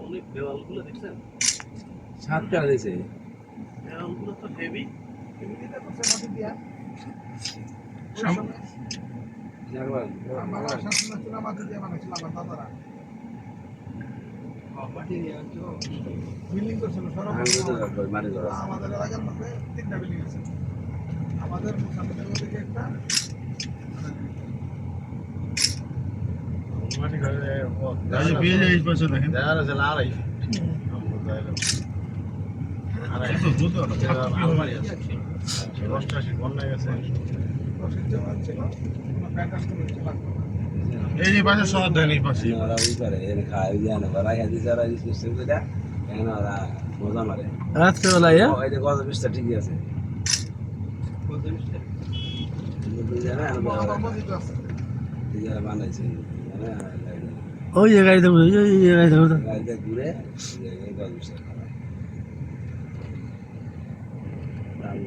অনেক দেওয়ালগুলো দেখছেন? ছাদ কাটা দিয়েছে। দেওয়ালগুলো তো হেভি। এমনিতে করছে মাটি দিয়া। জাগবান আমার শাশুড়ি ছিল মাটি দিয়ে বানাইছিল আমার দাদারা। মাটি দিয়ে তো বিল্ডিং করছিল সরব। আমি তো যাবো মারি করা আছে। আমাদের এলাকার মধ্যে 3টা বিল্ডিং আছে। আমাদের মুসাফিরের ওদিকে একটা মাটি ঘরে এই বিয়ে এই পাশে দেখেন দেখা যাচ্ছে লাড়াই। এত দ্রুত না আলমারি আছে। 88 বন্যা গেছে রসিদ জমা ছিল। কোনো প্যান্টাস করে লাগতো না। এই যে পাশে শহর দেন এই পাশে ওরা ওই করে এর খায় জানো ওরা খাইতে যারা সিস্টেম করে এখন ওরা মজা মারে। রাত্রেবেলা ইয়া ওই যে গত বিশটা ঠিকই আছে। আমার মসজিদ আছে। যারা বানাইছে ওই জায়গায় দেখো ওই জায়গায় দেখো গাড়িতে ঘুরে গত বিশটা